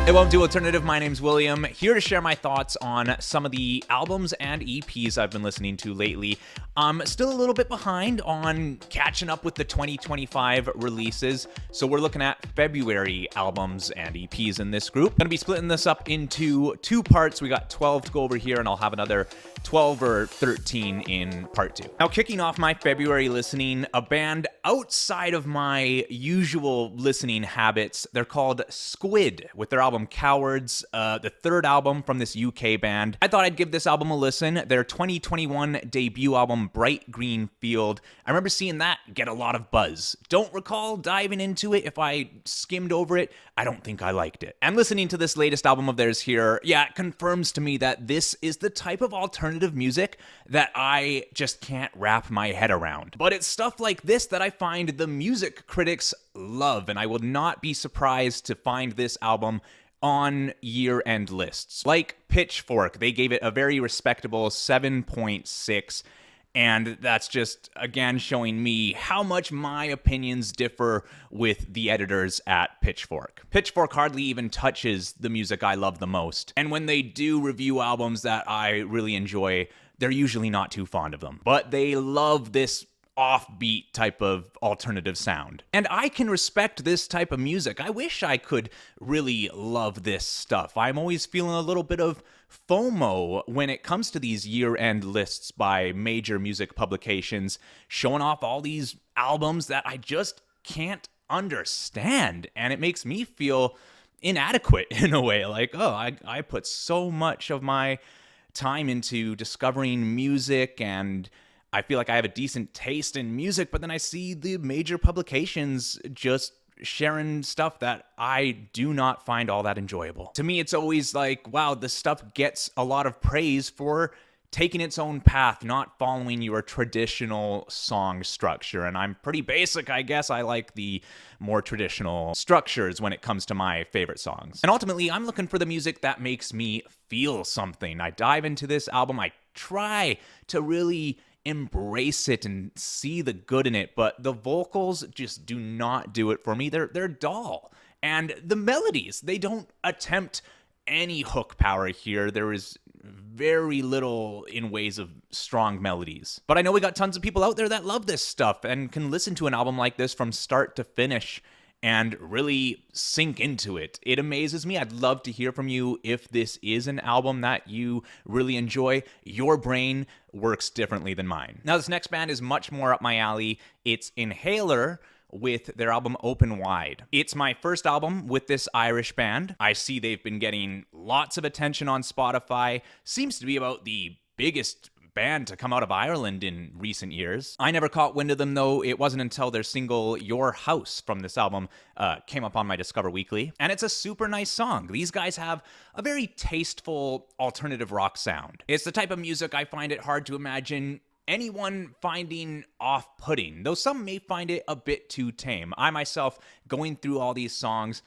Hey, welcome to Alternative. My name's William, here to share my thoughts on some of the albums and EPs I've been listening to lately. I'm still a little bit behind on catching up with the 2025 releases, so we're looking at February albums and EPs in this group. I'm gonna be splitting this up into two parts. We got 12 to go over here, and I'll have another 12 or 13 in part 2. Now, kicking off my February listening, a band outside of my usual listening habits. They're called Squid, with their album Cowards, the third album from this UK band. I thought I'd give this album a listen. Their 2021 debut album, Bright Green Field, I remember seeing that get a lot of buzz. Don't recall diving into it. If I skimmed over it, I don't think I liked it. And listening to this latest album of theirs here, yeah, it confirms to me that this is the type of alternative music that I just can't wrap my head around. But it's stuff like this that I find the music critics love, and I will not be surprised to find this album on year-end lists. Like Pitchfork, they gave it a very respectable 7.6, and that's just, again, showing me how much my opinions differ with the editors at Pitchfork. Pitchfork hardly even touches the music I love the most, and when they do review albums that I really enjoy, they're usually not too fond of them. But they love this offbeat type of alternative sound. And I can respect this type of music. I wish I could really love this stuff. I'm always feeling a little bit of FOMO when it comes to these year-end lists by major music publications, showing off all these albums that I just can't understand. And it makes me feel inadequate in a way. Like, oh, I put so much of my time into discovering music, and I feel like I have a decent taste in music, but then I see the major publications just sharing stuff that I do not find all that enjoyable. To me, it's always like, wow, this stuff gets a lot of praise for taking its own path, not following your traditional song structure. And I'm pretty basic, I guess. I like the more traditional structures when it comes to my favorite songs. And ultimately, I'm looking for the music that makes me feel something. I dive into this album, I try to really embrace it and see the good in it, but the vocals just do not do it for me. They're dull. And the melodies, they don't attempt any hook power here. There is very little in ways of strong melodies. But I know we got tons of people out there that love this stuff and can listen to an album like this from start to finish and really sink into it. It amazes me. I'd love to hear from you if this is an album that you really enjoy. Your brain works differently than mine. Now, this next band is much more up my alley. It's Inhaler with their album Open Wide. It's my first album with this Irish band. I see they've been getting lots of attention on Spotify. Seems to be about the biggest band to come out of Ireland in recent years. I never caught wind of them, though. It wasn't until their single Your House from this album came up on my Discover Weekly, and it's a super nice song. These guys have a very tasteful alternative rock sound. It's the type of music I find it hard to imagine anyone finding off-putting, though some may find it a bit too tame. I myself, going through all these songs,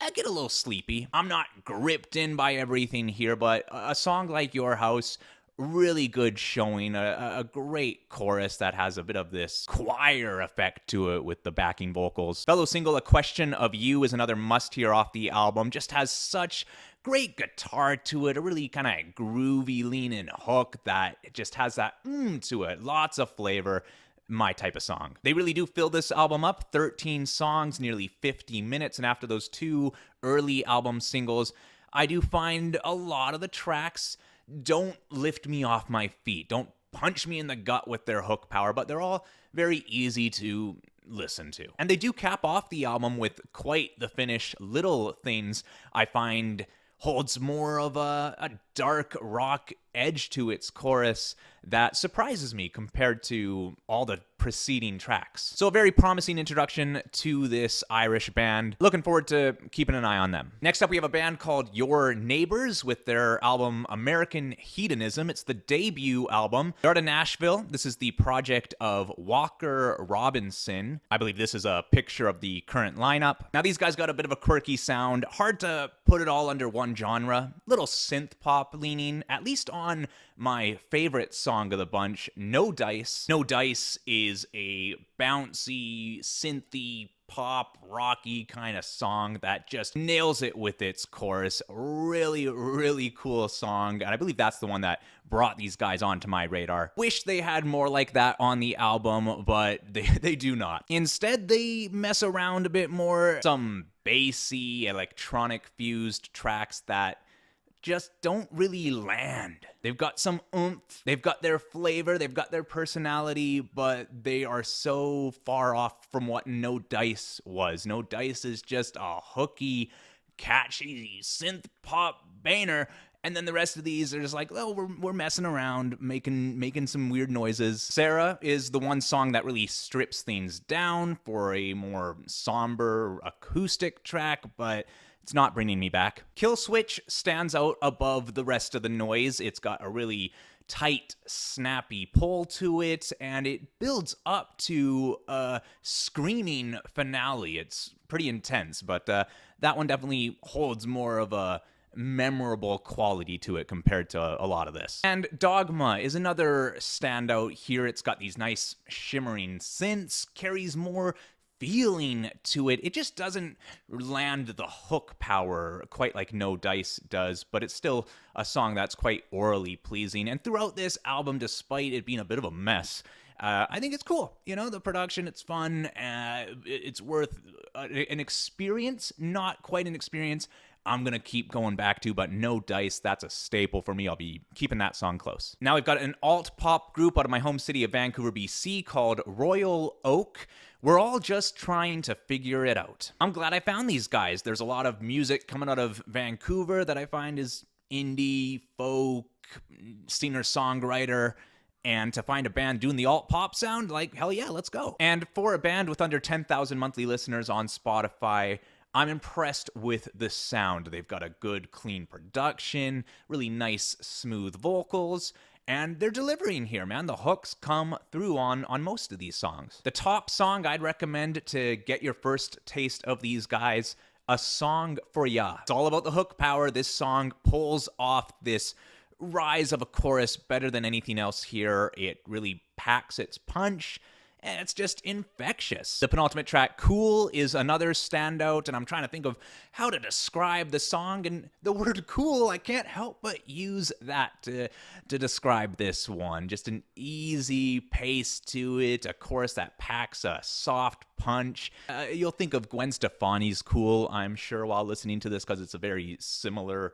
I get a little sleepy. I'm not gripped in by everything here, but a song like Your House, really good showing, a great chorus that has a bit of this choir effect to it with the backing vocals. Fellow single A Question of You is another must-hear off the album. Just has such great guitar to it, a really kind of groovy leaning hook that just has that to it. Lots of flavor. My type of song. They really do fill this album up. 13 songs, nearly 50 minutes, and after those two early album singles, I do find a lot of the tracks don't lift me off my feet, don't punch me in the gut with their hook power, but they're all very easy to listen to. And they do cap off the album with quite the finish. Little Things, I find, holds more of a dark rock edge to its chorus that surprises me compared to all the preceding tracks. So a very promising introduction to this Irish band. Looking forward to keeping an eye on them. Next up, we have a band called Your Neighbors with their album American Hedonism. It's the debut album. They're out of Nashville. This is the project of Walker Robinson. I believe this is a picture of the current lineup. Now, these guys got a bit of a quirky sound. Hard to put it all under one genre. Little synth pop leaning, at least on my favorite song of the bunch, No Dice. No Dice is a bouncy, synthy pop, rocky kind of song that just nails it with its chorus. Really, really cool song. And I believe that's the one that brought these guys onto my radar. Wish they had more like that on the album, but they do not. Instead, they mess around a bit more. Some bassy, electronic fused tracks that just don't really land. They've got some oomph, they've got their flavor, they've got their personality, but they are so far off from what No Dice was. No Dice is just a hooky, catchy synth pop banger. And then the rest of these are just like, oh, we're messing around, making some weird noises. Sarah is the one song that really strips things down for a more somber acoustic track, but it's not bringing me back. Kill Switch stands out above the rest of the noise. It's got a really tight, snappy pull to it, and it builds up to a screaming finale. It's pretty intense, but that one definitely holds more of a memorable quality to it compared to a lot of this. And Dogma is another standout here. It's got these nice shimmering synths, carries more feeling to it. It just doesn't land the hook power quite like No Dice does, but it's still a song that's quite orally pleasing. And throughout this album, despite it being a bit of a mess, I think it's cool. You know, the production, it's fun. It's worth an experience, not quite an experience I'm going to keep going back to, but No Dice, that's a staple for me. I'll be keeping that song close. Now we've got an alt-pop group out of my home city of Vancouver, BC called Royal Oak. We're all just trying to figure it out. I'm glad I found these guys. There's a lot of music coming out of Vancouver that I find is indie, folk, singer-songwriter, and to find a band doing the alt-pop sound, like, hell yeah, let's go. And for a band with under 10,000 monthly listeners on Spotify, I'm impressed with the sound. They've got a good, clean production, really nice, smooth vocals, and they're delivering here, man. The hooks come through on most of these songs. The top song I'd recommend to get your first taste of these guys, A Song for Ya. It's all about the hook power. This song pulls off this rise of a chorus better than anything else here. It really packs its punch, and it's just infectious. The penultimate track, Cool, is another standout, and I'm trying to think of how to describe the song, and the word cool, I can't help but use that to describe this one. Just an easy pace to it, a chorus that packs a soft punch. You'll think of Gwen Stefani's Cool, I'm sure, while listening to this, because it's a very similar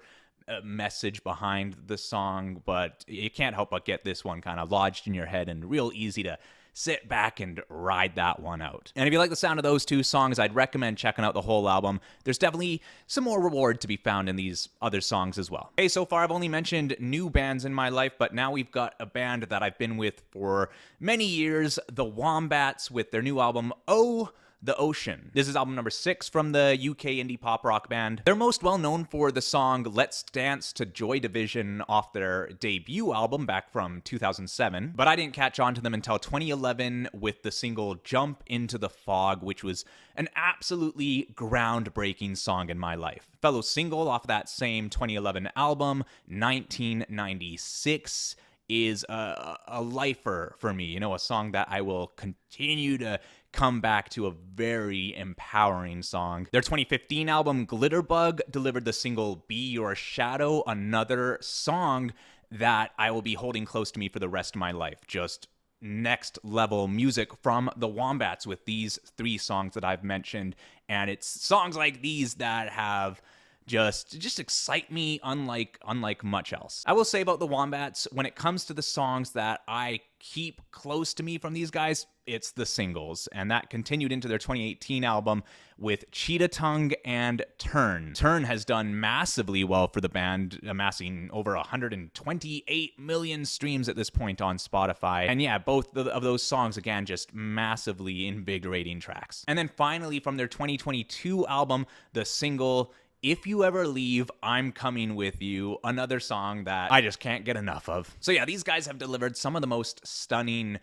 message behind the song, but you can't help but get this one kind of lodged in your head and real easy to sit back and ride that one out. And if you like the sound of those two songs, I'd recommend checking out the whole album. There's definitely some more reward to be found in these other songs as well. Hey, so far I've only mentioned new bands in my life, but now we've got a band that I've been with for many years, the Wombats, with their new album, Oh, the Ocean. This is album number 6 from the UK indie pop rock band. They're most well known for the song Let's Dance to Joy Division off their debut album back from 2007, but I didn't catch on to them until 2011 with the single Jump Into the Fog, which was an absolutely groundbreaking song in my life. Fellow single off that same 2011 album, 1996, is a lifer for me, you know, a song that I will continue to come back to, a very empowering song. Their 2015 album, Glitterbug, delivered the single Be Your Shadow, another song that I will be holding close to me for the rest of my life. Just next level music from the Wombats with these 3 songs that I've mentioned, and it's songs like these that have just excite me unlike much else. I will say about the Wombats, when it comes to the songs that I keep close to me from these guys, it's the singles, and that continued into their 2018 album with Cheetah Tongue and Turn. Turn has done massively well for the band, amassing over 128 million streams at this point on Spotify. And yeah, both of those songs, again, just massively invigorating tracks. And then finally, from their 2022 album, the single If You Ever Leave, I'm Coming With You, another song that I just can't get enough of. So yeah, these guys have delivered some of the most stunning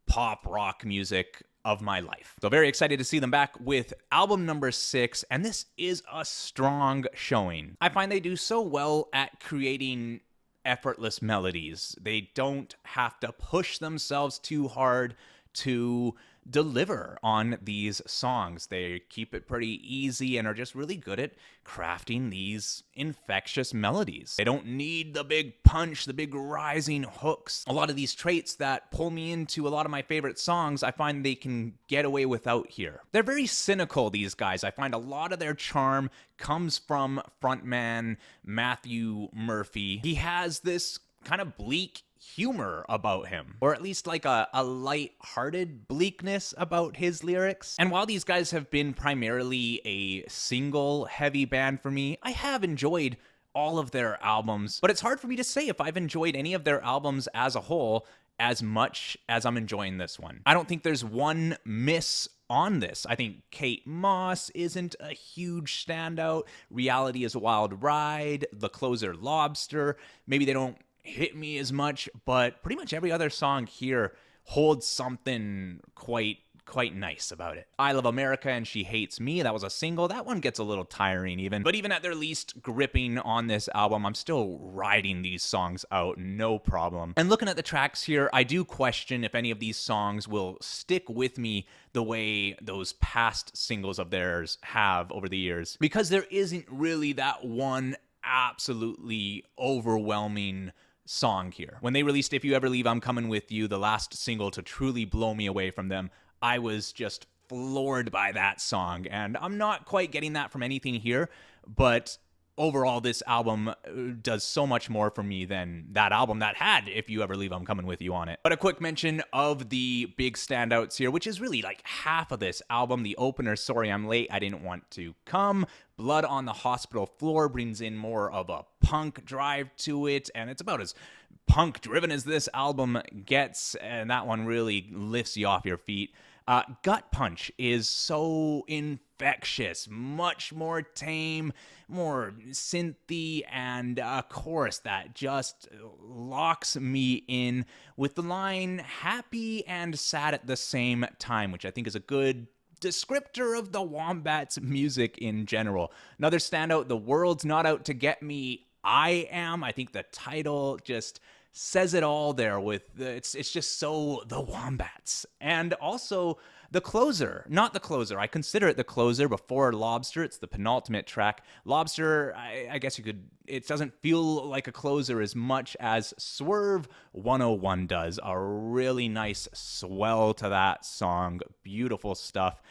pop rock music of my life. So very excited to see them back with album number 6, and this is a strong showing. I find they do so well at creating effortless melodies. They don't have to push themselves too hard to deliver on these songs. They keep it pretty easy and are just really good at crafting these infectious melodies. They don't need the big punch, the big rising hooks. A lot of these traits that pull me into a lot of my favorite songs, I find they can get away without here. They're very cynical, these guys. I find a lot of their charm comes from frontman Matthew Murphy. He has this kind of bleak humor about him, or at least like a light-hearted bleakness about his lyrics. And while these guys have been primarily a single heavy band for me, I have enjoyed all of their albums, but it's hard for me to say if I've enjoyed any of their albums as a whole as much as I'm enjoying this one. I don't think there's one miss on this. I think Kate Moss isn't a huge standout. Reality is a Wild Ride. The closer, Lobster. Maybe they don't hit me as much, but pretty much every other song here holds something quite nice about it. I Love America and She Hates Me, that was a single. That one gets a little tiring even. But even at their least gripping on this album, I'm still riding these songs out, no problem. And looking at the tracks here, I do question if any of these songs will stick with me the way those past singles of theirs have over the years, because there isn't really that one absolutely overwhelming song here. When they released If You Ever Leave, I'm Coming With You, the last single to truly blow me away from them, I was just floored by that song, and I'm not quite getting that from anything here, but overall, this album does so much more for me than that album that had If You Ever Leave, I'm Coming With You on it. But a quick mention of the big standouts here, which is really like half of this album. The opener, Sorry I'm Late, I Didn't Want to Come. Blood on the Hospital Floor brings in more of a punk drive to it, and it's about as punk driven as this album gets, and that one really lifts you off your feet. Gut Punch is so infectious, much more tame, more synthy, and a chorus that just locks me in with the line happy and sad at the same time, which I think is a good descriptor of the Wombats' music in general. Another standout, The World's Not Out to Get Me, I Am. I think the title just says it all there with it's just so the Wombats. And also the closer, not the closer. I consider it the closer before Lobster. It's the penultimate track. Lobster, I guess you could, it doesn't feel like a closer as much as Swerve 101 does. A really nice swell to that song. Beautiful stuff.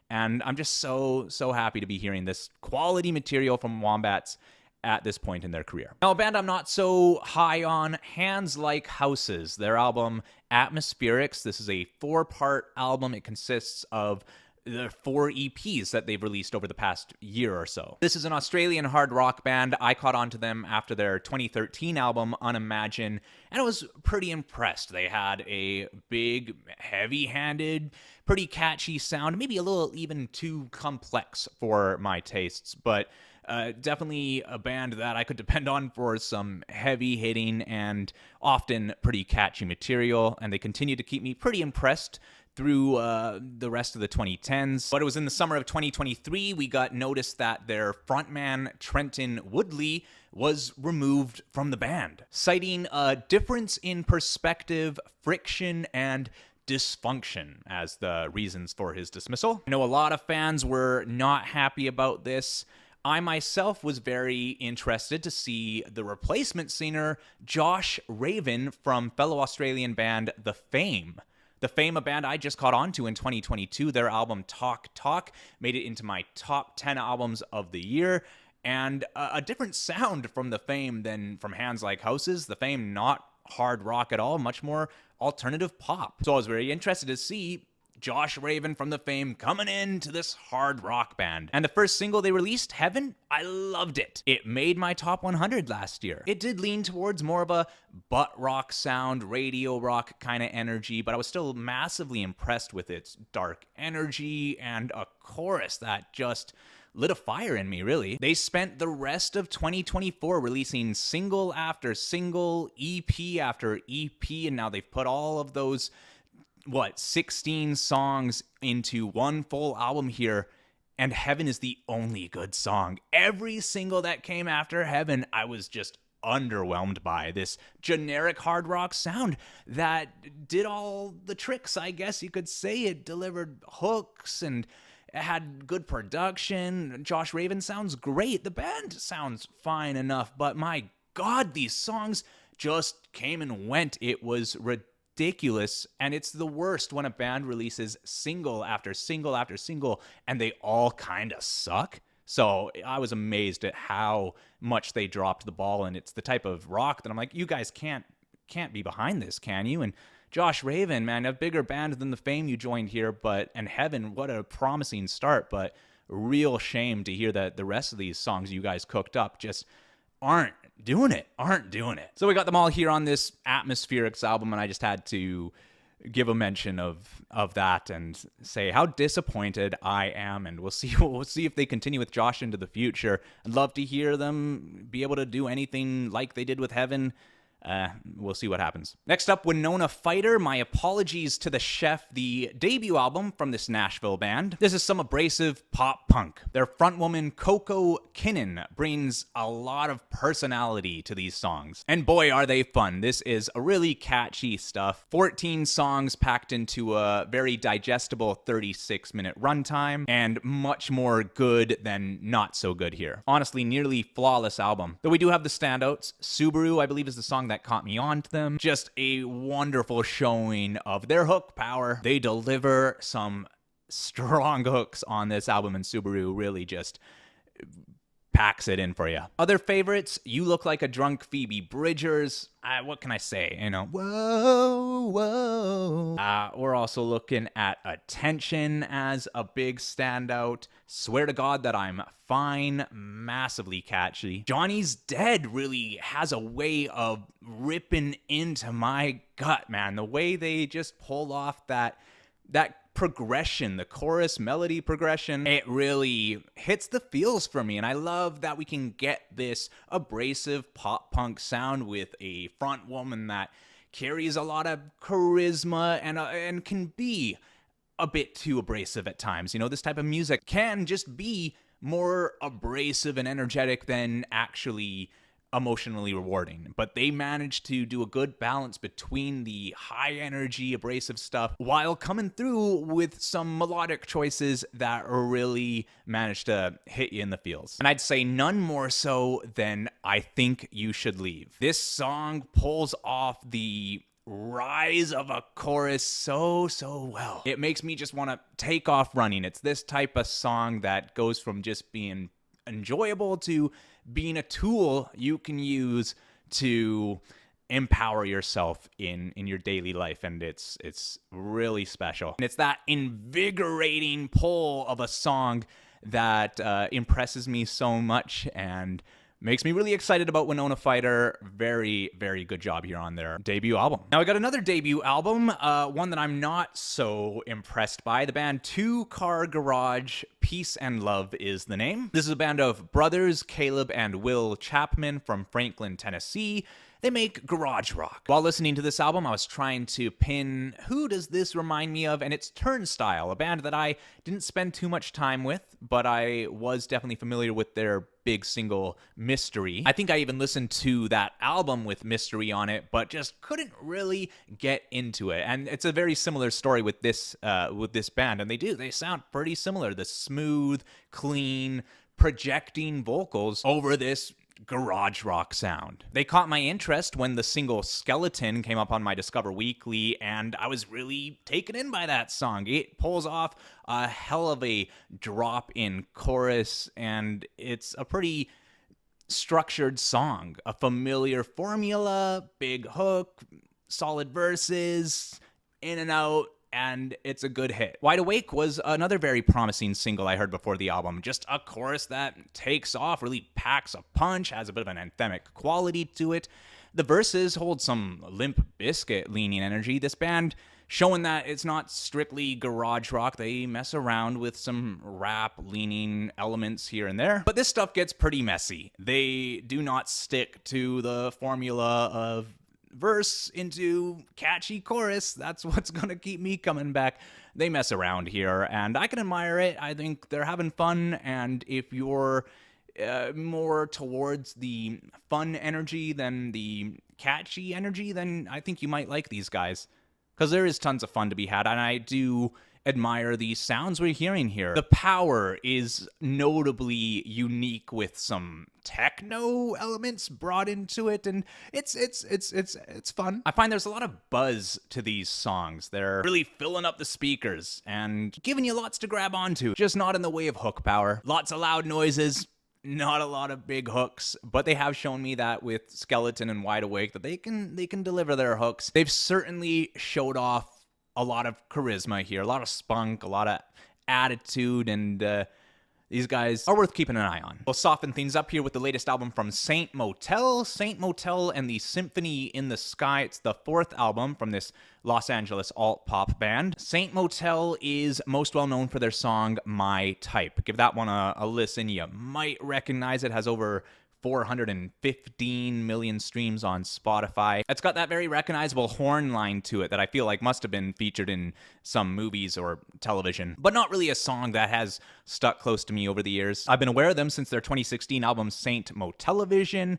And I'm just so happy to be hearing this quality material from Wombats at this point in their career. Now, a band I'm not so high on, Hands Like Houses, their album Atmospherics. This is a 4-part album. It consists of the 4 EPs that they've released over the past year or so. This is an Australian hard rock band. I caught on to them after their 2013 album, Unimagine, and I was pretty impressed. They had a big, heavy-handed, pretty catchy sound, maybe a little even too complex for my tastes, but definitely a band that I could depend on for some heavy hitting and often pretty catchy material, and they continue to keep me pretty impressed through the rest of the 2010s. But it was in the summer of 2023 we got notice that their frontman Trenton Woodley was removed from the band, citing a difference in perspective, friction, and dysfunction as the reasons for his dismissal. I know a lot of fans were not happy about this. I myself was very interested to see the replacement singer, Josh Raven, from fellow Australian band The Fame. The Fame, a band I just caught on to in 2022. Their album Talk Talk made it into my top 10 albums of the year. And a different sound from The Fame than from Hands Like Houses. The Fame, not hard rock at all, much more alternative pop. So I was very interested to see Josh Raven from The Fame coming into this hard rock band. And the first single they released, Heaven, I loved it. It made my top 100 last year. It did lean towards more of a butt rock sound, radio rock kind of energy, but I was still massively impressed with its dark energy and a chorus that just lit a fire in me, really. They spent the rest of 2024 releasing single after single, EP after EP, and now they've put all of those 16 songs into one full album here, and Heaven is the only good song. Every single that came after Heaven, I was just underwhelmed by this generic hard rock sound that did all the tricks, I guess you could say. It delivered hooks and it had good production. Josh Raven sounds great. The band sounds fine enough, but my God, these songs just came and went. It was ridiculous, and it's the worst when a band releases single after single after single, and they all kind of suck. So I was amazed at how much they dropped the ball, and it's the type of rock that I'm like, you guys can't be behind this, can you? And Josh Raven, man, a bigger band than the Fame you joined here, and Heaven, what a promising start, but real shame to hear that the rest of these songs you guys cooked up just aren't doing it. So we got them all here on this Atmospherics album, and I just had to give a mention of that and say how disappointed I am, and we'll see if they continue with Josh into the future. I'd love to hear them be able to do anything like they did with Heaven. We'll see what happens. Next up, Winona Fighter, My Apologies to the Chef, the debut album from this Nashville band. This is some abrasive pop punk. Their frontwoman, Coco Kinnan, brings a lot of personality to these songs. And boy, are they fun. This is a really catchy stuff. 14 songs packed into a very digestible 36-minute runtime, and much more good than not so good here. Honestly, nearly flawless album. Though we do have the standouts. Subaru, I believe, is the song that caught me on to them. Just a wonderful showing of their hook power. They deliver some strong hooks on this album, and Subaru really just packs it in for you. Other favorites, You Look Like a Drunk Phoebe Bridgers. What can I say? Whoa, whoa. We're also looking at Attention as a big standout. Swear to God That I'm Fine, massively catchy. Johnny's Dead really has a way of ripping into my gut, man. The way they just pull off that progression, the chorus melody progression, it really hits the feels for me. And I love that we can get this abrasive pop punk sound with a front woman that carries a lot of charisma and can be a bit too abrasive at times. This type of music can just be more abrasive and energetic than actually emotionally rewarding, but they managed to do a good balance between the high energy abrasive stuff while coming through with some melodic choices that really managed to hit you in the feels. And I'd say none more so than I Think You Should Leave. This song pulls off the rise of a chorus so well. It makes me just want to take off running. It's this type of song that goes from just being enjoyable to being a tool you can use to empower yourself in your daily life, and it's really special. And it's that invigorating pull of a song that impresses me so much and makes me really excited about Winona Fighter. Very, very good job here on their debut album. Now, I got another debut album, one that I'm not so impressed by. The band Two Car Garage, Peace and Love is the name. This is a band of brothers, Caleb and Will Chapman from Franklin, Tennessee. They make garage rock. While listening to this album, I was trying to pin who does this remind me of, and it's Turnstile, a band that I didn't spend too much time with, but I was definitely familiar with their big single, Mystery. I think I even listened to that album with Mystery on it, but just couldn't really get into it. And it's a very similar story with this band, and they sound pretty similar. The smooth, clean, projecting vocals over this garage rock sound. They caught my interest when the single Skeleton came up on my Discover Weekly, and I was really taken in by that song. It pulls off a hell of a drop in chorus, and it's a pretty structured song. A familiar formula, big hook, solid verses, in and out, and it's a good hit. Wide Awake was another very promising single I heard before the album. Just a chorus that takes off, really packs a punch, has a bit of an anthemic quality to it. The verses hold some Limp Bizkit leaning energy. This band showing that it's not strictly garage rock. They mess around with some rap leaning elements here and there. But this stuff gets pretty messy. They do not stick to the formula of verse into catchy chorus. That's what's gonna keep me coming back. They mess around here, and I can admire it. I think they're having fun, and if you're more towards the fun energy than the catchy energy, then I think you might like these guys. Because there is tons of fun to be had, and I do admire the sounds we're hearing here. The power is notably unique with some techno elements brought into it, and it's fun. I find there's a lot of buzz to these songs. They're really filling up the speakers and giving you lots to grab onto, just not in the way of hook power. Lots of loud noises, not a lot of big hooks, but they have shown me that with Skeleton and Wide Awake that they can deliver their hooks. They've certainly showed off a lot of charisma here, a lot of spunk, a lot of attitude, and these guys are worth keeping an eye on. We'll soften things up here with the latest album from Saint Motel. Saint Motel and the Symphony in the Sky. It's the 4th album from this Los Angeles alt-pop band. Saint Motel is most well known for their song My Type. Give that one a listen. You might recognize it. Has over 415 million streams on Spotify. It's got that very recognizable horn line to it that I feel like must have been featured in some movies or television, but not really a song that has stuck close to me over the years. I've been aware of them since their 2016 album Saint Motelevision,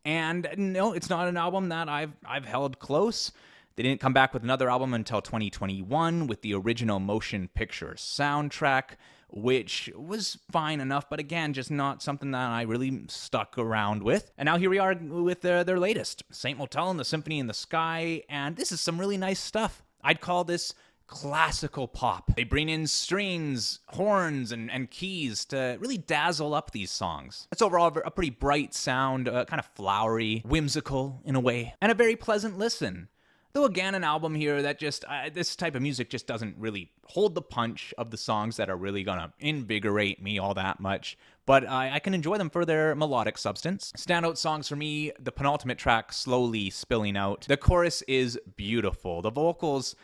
and no, it's not an album that I've held close. They didn't come back with another album until 2021 with the original motion picture soundtrack, which was fine enough, but again, just not something that I really stuck around with. And now here we are with their latest, Saint Motel and the Symphony in the Sky, and this is some really nice stuff. I'd call this classical pop. They bring in strings, horns, and keys to really dazzle up these songs. It's overall a pretty bright sound, kind of flowery, whimsical in a way, and a very pleasant listen. Though again, an album here that just, this type of music just doesn't really hold the punch of the songs that are really gonna invigorate me all that much, but I can enjoy them for their melodic substance. Standout songs for me, the penultimate track, Slowly Spilling Out. The chorus is beautiful. The vocals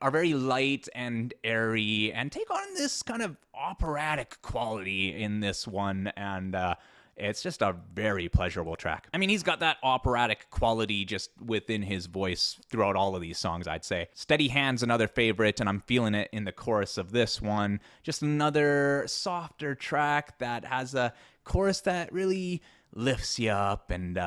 are very light and airy and take on this kind of operatic quality in this one, and it's just a very pleasurable track. I mean, he's got that operatic quality just within his voice throughout all of these songs, I'd say. Steady Hand's another favorite, and I'm feeling it in the chorus of this one. Just another softer track that has a chorus that really lifts you up, and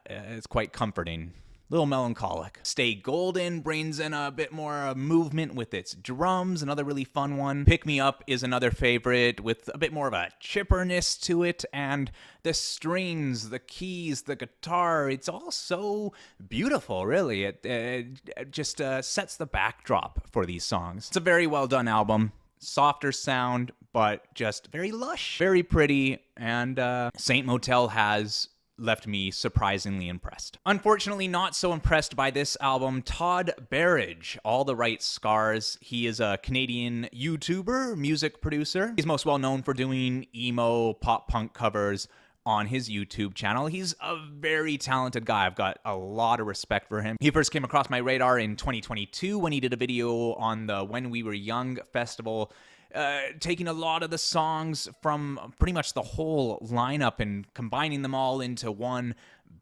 it's quite comforting. Little melancholic. Stay Golden brings in a bit more movement with its drums, another really fun one. Pick Me Up is another favorite with a bit more of a chipperness to it, and the strings, the keys, the guitar, it's all so beautiful, really. It just sets the backdrop for these songs. It's a very well done album. Softer sound, but just very lush, very pretty, and Saint Motel has left me surprisingly impressed. Unfortunately, not so impressed by this album. Todd Barrage, All the Right Scars. He is a Canadian YouTuber, music producer. He's most well known for doing emo pop punk covers on his YouTube channel. He's a very talented guy. I've got a lot of respect for him. He first came across my radar in 2022 when he did a video on the When We Were Young festival, taking a lot of the songs from pretty much the whole lineup and combining them all into one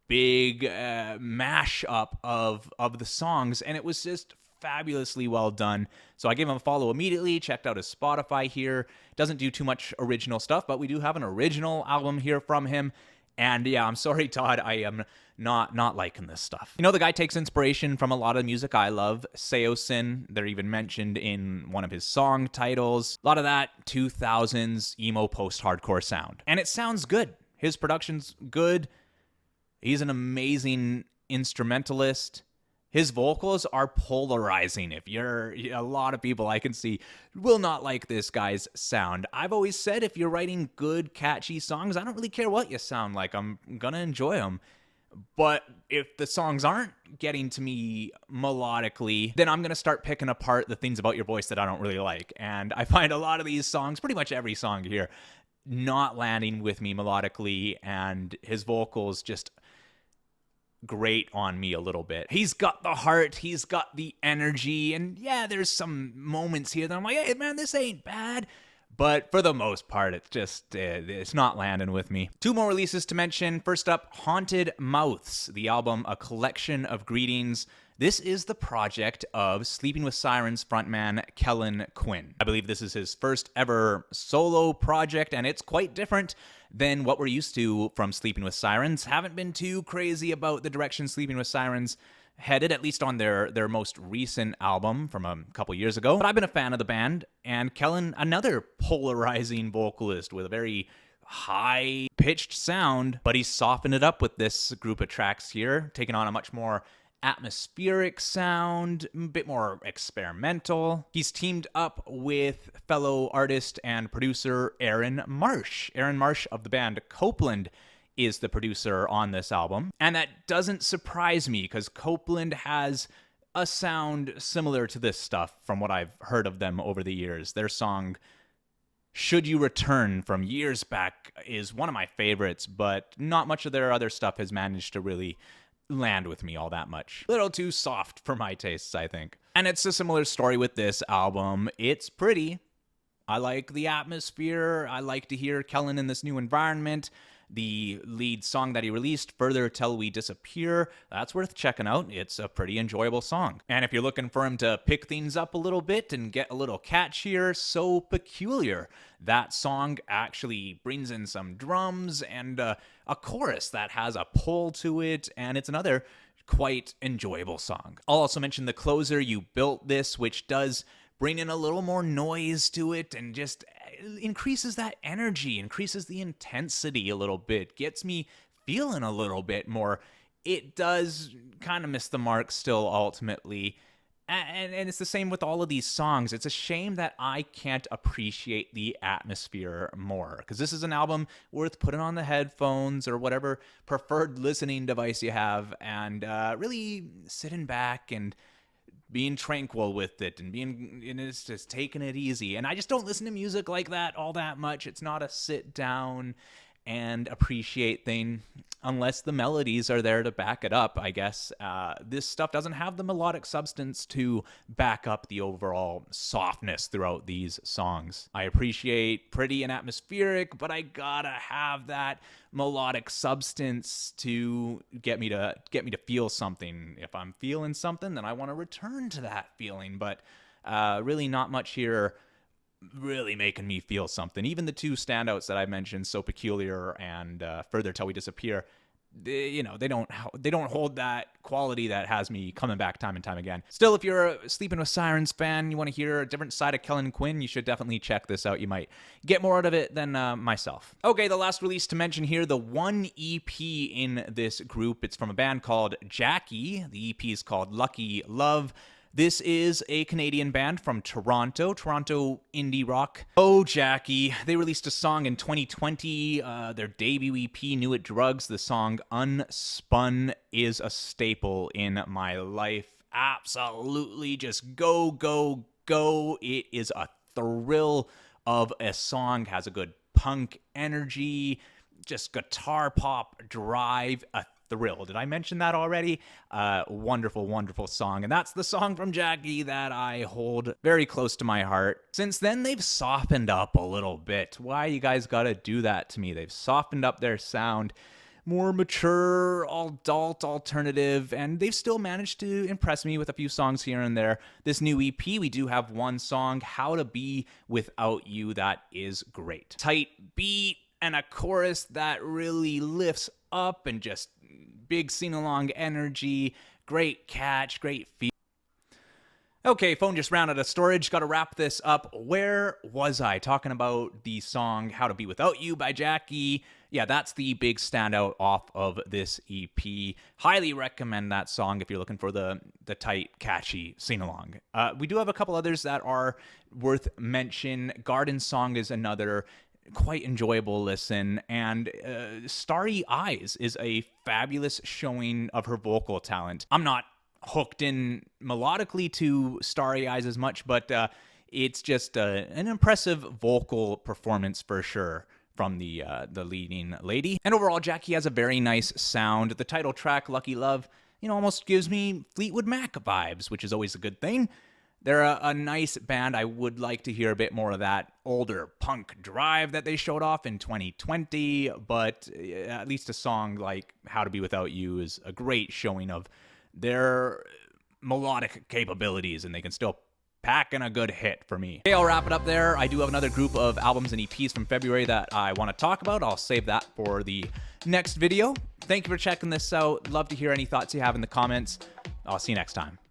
big mash-up of the songs, and it was just fabulously well done. So I gave him a follow immediately, checked out his Spotify here. Doesn't do too much original stuff, but we do have an original album here from him. And yeah, I'm sorry, Todd, I am not liking this stuff. You know, the guy takes inspiration from a lot of music I love. Seosin, they're even mentioned in one of his song titles. A lot of that 2000s emo post-hardcore sound. And it sounds good. His production's good. He's an amazing instrumentalist. His vocals are polarizing. If you're a lot of people I can see will not like this guy's sound. I've always said if you're writing good, catchy songs, I don't really care what you sound like. I'm gonna enjoy them. But if the songs aren't getting to me melodically, then I'm gonna start picking apart the things about your voice that I don't really like. And I find a lot of these songs, pretty much every song here, not landing with me melodically, and his vocals just grate on me a little bit. He's got the heart, he's got the energy, and yeah, there's some moments here that I'm like, hey man, this ain't bad. But for the most part, it's just, it's not landing with me. Two more releases to mention. First up, Haunted Mouths, the album A Collection of Greetings. This is the project of Sleeping with Sirens frontman Kellen Quinn. I believe this is his first ever solo project, and it's quite different than what we're used to from Sleeping with Sirens. Haven't been too crazy about the direction Sleeping with Sirens headed, at least on their most recent album from a couple years ago. But I've been a fan of the band, and Kellen, another polarizing vocalist with a very high-pitched sound, but he's softened it up with this group of tracks here, taking on a much more atmospheric sound, a bit more experimental. He's teamed up with fellow artist and producer Aaron Marsh. Aaron Marsh of the band Copeland is the producer on this album. And that doesn't surprise me because Copeland has a sound similar to this stuff from what I've heard of them over the years. Their song Should You Return from years back is one of my favorites, but not much of their other stuff has managed to really land with me all that much. A little too soft for my tastes, I think. And it's a similar story with this album. It's pretty. I like the atmosphere. I like to hear Kellen in this new environment. The lead song that he released, Further Till We Disappear, that's worth checking out. It's a pretty enjoyable song. And if you're looking for him to pick things up a little bit and get a little catchier, So Peculiar. That song actually brings in some drums and a chorus that has a pull to it, and it's another quite enjoyable song. I'll also mention the closer, You Built This, which does bring in a little more noise to it and just increases that energy, increases the intensity a little bit, gets me feeling a little bit more. It does kind of miss the mark still ultimately. And it's the same with all of these songs. It's a shame that I can't appreciate the atmosphere more, because this is an album worth putting on the headphones or whatever preferred listening device you have and really sitting back and being tranquil with it and it's just taking it easy. And I just don't listen to music like that all that much. It's not a sit down and appreciate thing unless the melodies are there to back it up, I guess. This stuff doesn't have the melodic substance to back up the overall softness throughout these songs. I appreciate pretty and atmospheric, but I gotta have that melodic substance to get me to feel something. If I'm feeling something, then I want to return to that feeling, but really not much here really making me feel something. Even the two standouts that I mentioned, So Peculiar and Further Till We Disappear, they don't hold that quality that has me coming back time and time again. Still, if you're a Sleeping with Sirens fan, you want to hear a different side of Kellen Quinn, you should definitely check this out. You might get more out of it than myself. Okay, the last release to mention here, the one EP in this group. It's from a band called Jackie. The EP is called Lucky Love. This is a Canadian band from Toronto indie rock. Oh, Jackie. They released a song in 2020, their debut EP, Knew It Drugs. The song Unspun is a staple in my life. Absolutely just go, go, go. It is a thrill of a song, has a good punk energy, just guitar pop drive, a thrill. Did I mention that already? Wonderful, wonderful song. And that's the song from Jackie that I hold very close to my heart. Since then, they've softened up a little bit. Why you guys gotta do that to me? They've softened up their sound, more mature, adult, alternative, and they've still managed to impress me with a few songs here and there. This new EP, we do have one song, How to Be Without You, that is great. Tight beat and a chorus that really lifts up and just big sing-along energy, great catch, great feel. Okay, phone just ran out of storage. Got to wrap this up. Where was I? Talking about the song How to Be Without You by Jackie. Yeah, that's the big standout off of this EP. Highly recommend that song if you're looking for the tight, catchy sing-along. We do have a couple others that are worth mention. Garden Song is another quite enjoyable listen, and Starry Eyes is a fabulous showing of her vocal talent. I'm not hooked in melodically to Starry Eyes as much, but it's just an impressive vocal performance for sure from the leading lady. And overall, Jackie has a very nice sound. The title track, Lucky Love, almost gives me Fleetwood Mac vibes, which is always a good thing. They're a nice band. I would like to hear a bit more of that older punk drive that they showed off in 2020, but at least a song like How to Be Without You is a great showing of their melodic capabilities, and they can still pack in a good hit for me. Okay, I'll wrap it up there. I do have another group of albums and EPs from February that I want to talk about. I'll save that for the next video. Thank you for checking this out. Love to hear any thoughts you have in the comments. I'll see you next time.